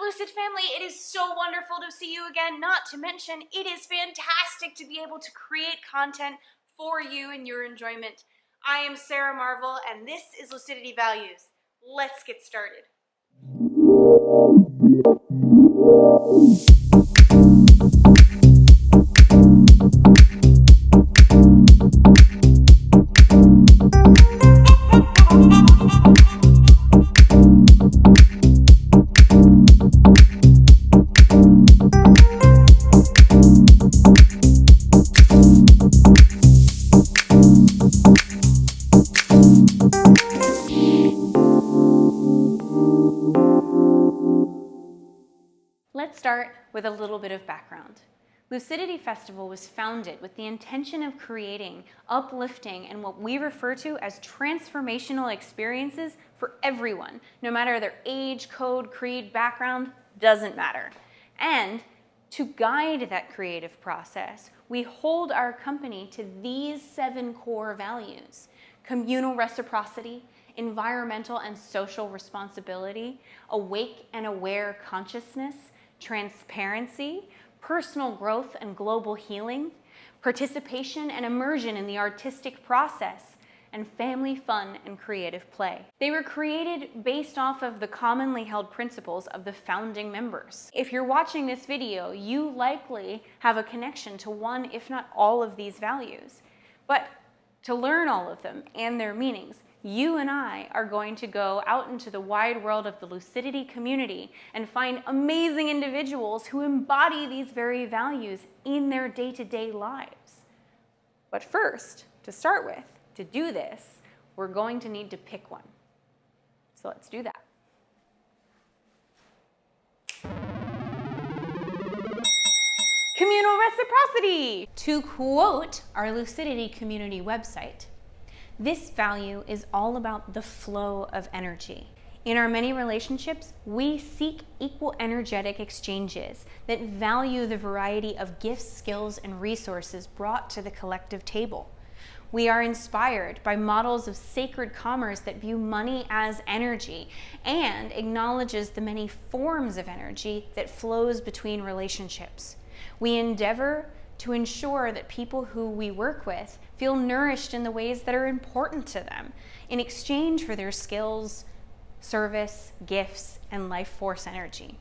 Lucid family, it is so wonderful to see you again. Not to mention, it is fantastic to be able to create content for you and your enjoyment. I am Sara Marvel, and this is Lucidity Values. Let's get started. Let's start with a little bit of background. Lucidity Festival was founded with the intention of creating uplifting and what we refer to as transformational experiences for everyone, no matter their age, code, creed, background, doesn't matter. And to guide that creative process, we hold our company to these 7 core values: communal reciprocity, environmental and social responsibility, awake and aware consciousness, transparency, personal growth and global healing, participation and immersion in the artistic process, and family fun and creative play. They were created based off of the commonly held principles of the founding members. If you're watching this video, you likely have a connection to one, if not all, of these values. But to learn all of them and their meanings, you and I are going to go out into the wide world of the Lucidity community and find amazing individuals who embody these very values in their day-to-day lives. But first, to start with, to do this, we're going to need to pick one. So let's do that. Communal reciprocity! To quote our Lucidity community website, this value is all about the flow of energy. In our many relationships, we seek equal energetic exchanges that value the variety of gifts, skills, and resources brought to the collective table. We are inspired by models of sacred commerce that view money as energy and acknowledges the many forms of energy that flows between relationships. We endeavor to ensure that people who we work with feel nourished in the ways that are important to them in exchange for their skills, service, gifts, and life force energy.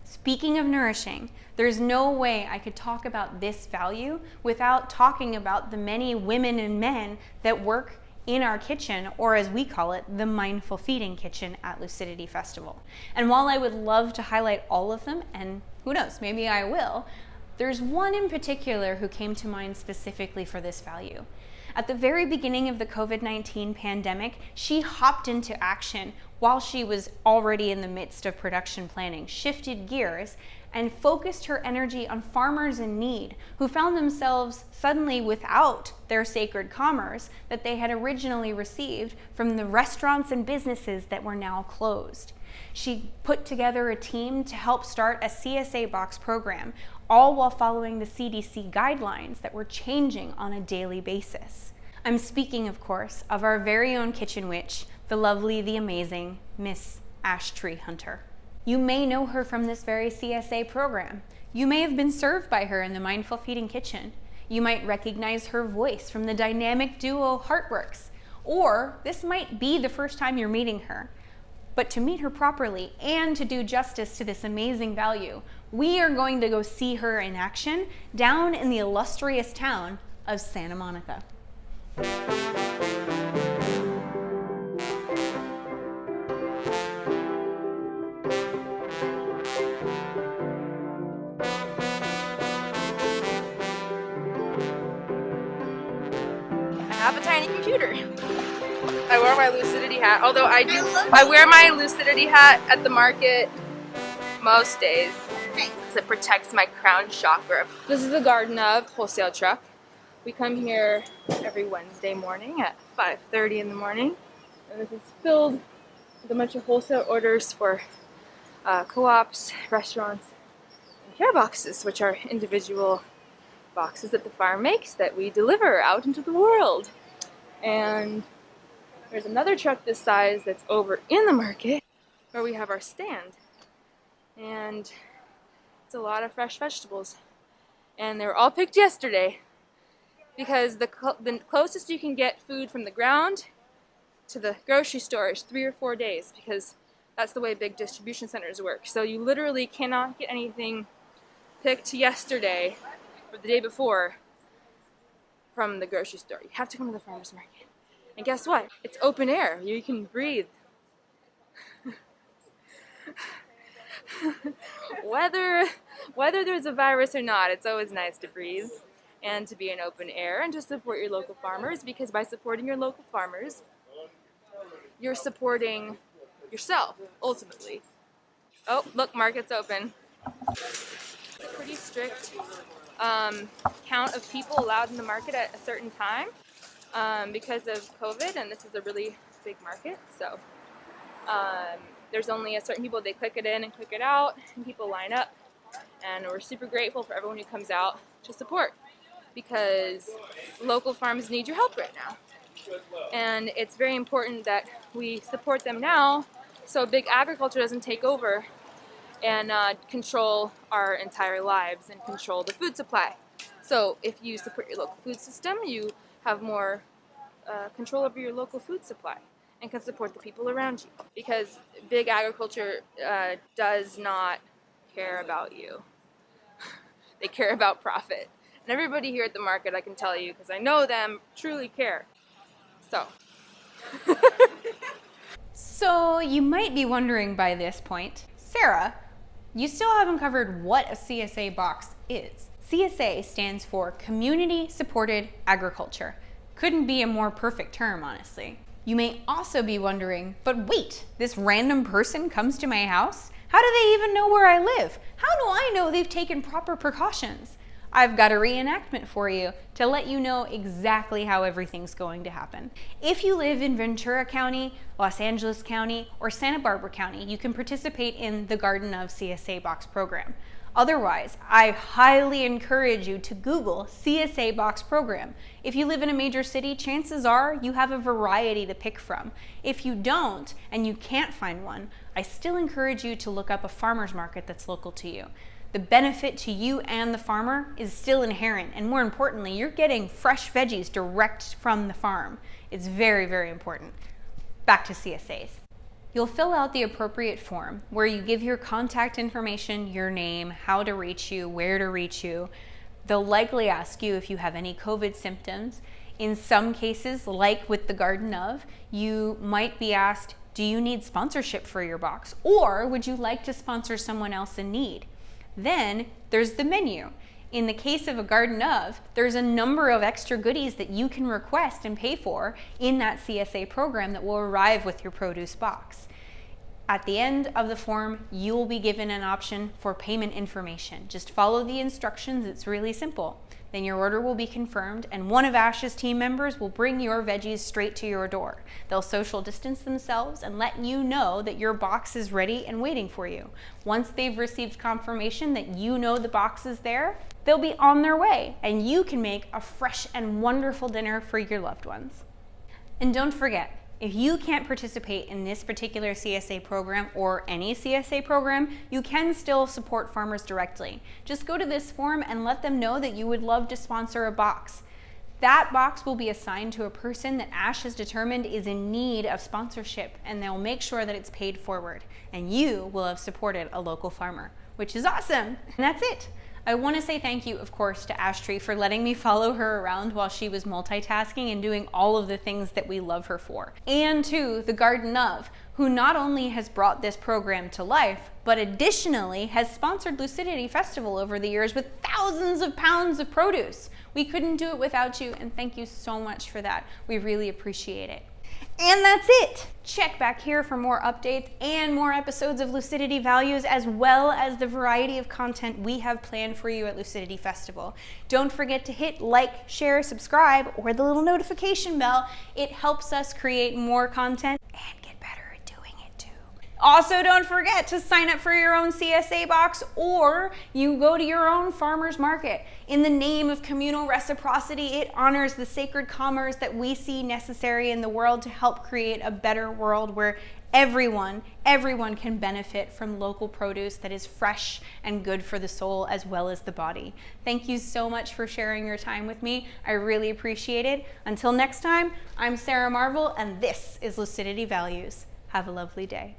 Speaking of nourishing, there's no way I could talk about this value without talking about the many women and men that work in our kitchen, or as we call it, the Mindful Feeding Kitchen at Lucidity Festival. And while I would love to highlight all of them, and who knows, maybe I will, there's one in particular who came to mind specifically for this value. At the very beginning of the COVID-19 pandemic, she hopped into action while she was already in the midst of production planning, shifted gears, and focused her energy on farmers in need who found themselves suddenly without their sacred commerce that they had originally received from the restaurants and businesses that were now closed. She put together a team to help start a CSA Box program, all while following the CDC guidelines that were changing on a daily basis. I'm speaking, of course, of our very own kitchen witch, the lovely, the amazing Miss AshTree Hunter. You may know her from this very CSA program. You may have been served by her in the Mindful Feeding Kitchen. You might recognize her voice from the dynamic duo Heartworks, or this might be the first time you're meeting her. But to meet her properly and to do justice to this amazing value, we are going to go see her in action down in the illustrious town of Santa Monica. I have a tiny computer. I wear my Lucidity hat, although I wear my Lucidity hat at the market most days. Thanks. It protects my crown chakra. This is the Garden of wholesale truck. We come here every Wednesday morning at 5:30 in the morning, and this is filled with a bunch of wholesale orders for co-ops, restaurants, and care boxes, which are individual boxes that the farm makes that we deliver out into the world. And there's another truck this size that's over in the market where we have our stand. and it's a lot of fresh vegetables. And they were all picked yesterday because the closest you can get food from the ground to the grocery store is 3 or 4 days, because that's the way big distribution centers work. So you literally cannot get anything picked yesterday or the day before from the grocery store. You have to come to the farmer's market. And guess what? It's open air. You can breathe. Whether there's a virus or not, it's always nice to breathe and to be in open air and to support your local farmers, because by supporting your local farmers, you're supporting yourself, ultimately. Oh, look, market's open. It's a pretty strict count of people allowed in the market at a certain time because of COVID, and this is a really big market, so there's only a certain people, they click it in and click it out, and people line up, and we're super grateful for everyone who comes out to support, because local farms need your help right now. And it's very important that we support them now so big agriculture doesn't take over and control our entire lives and control the food supply. So if you support your local food system, you have more control over your local food supply and can support the people around you. Because big agriculture does not care about you. They care about profit. And everybody here at the market, I can tell you, because I know them, truly care. So you might be wondering by this point, Sara, you still haven't covered what a CSA box is. CSA stands for Community Supported Agriculture. Couldn't be a more perfect term, honestly. You may also be wondering, but wait, this random person comes to my house? How do they even know where I live? How do I know they've taken proper precautions? I've got a reenactment for you to let you know exactly how everything's going to happen. If you live in Ventura County, Los Angeles County, or Santa Barbara County, you can participate in the Garden of CSA Box Program. Otherwise, I highly encourage you to Google CSA Box Program. If you live in a major city, chances are you have a variety to pick from. If you don't, and you can't find one, I still encourage you to look up a farmer's market that's local to you. The benefit to you and the farmer is still inherent, and more importantly, you're getting fresh veggies direct from the farm. It's very, very important. Back to CSAs. You'll fill out the appropriate form where you give your contact information, your name, how to reach you, where to reach you. They'll likely ask you if you have any COVID symptoms. In some cases, like with the Garden of, you might be asked, do you need sponsorship for your box? Or would you like to sponsor someone else in need? Then there's the menu. In the case of a Garden of, there's a number of extra goodies that you can request and pay for in that CSA program that will arrive with your produce box. At the end of the form, you will be given an option for payment information. Just follow the instructions, it's really simple. Then your order will be confirmed, and one of Ash's team members will bring your veggies straight to your door. They'll social distance themselves and let you know that your box is ready and waiting for you. Once they've received confirmation that you know the box is there, they'll be on their way, and you can make a fresh and wonderful dinner for your loved ones. And don't forget, if you can't participate in this particular CSA program or any CSA program, you can still support farmers directly. Just go to this form and let them know that you would love to sponsor a box. That box will be assigned to a person that Ash has determined is in need of sponsorship, and they'll make sure that it's paid forward, and you will have supported a local farmer, which is awesome. And that's it. I want to say thank you, of course, to AshTree for letting me follow her around while she was multitasking and doing all of the things that we love her for. And to the Garden of, who not only has brought this program to life, but additionally has sponsored Lucidity Festival over the years with thousands of pounds of produce. We couldn't do it without you, and thank you so much for that. We really appreciate it. And that's it. Check back here for more updates and more episodes of Lucidity Values, as well as the variety of content we have planned for you at Lucidity Festival. Don't forget to hit like, share, subscribe, or the little notification bell. It helps us create more content and get better at doing it too. Also, don't forget to sign up for your own CSA box, or you go to your own farmer's market. In the name of communal reciprocity, it honors the sacred commerce that we see necessary in the world to help create a better world where everyone can benefit from local produce that is fresh and good for the soul as well as the body. Thank you so much for sharing your time with me. I really appreciate it. Until next time, I'm Sara Marvel, and this is Lucidity Values. Have a lovely day.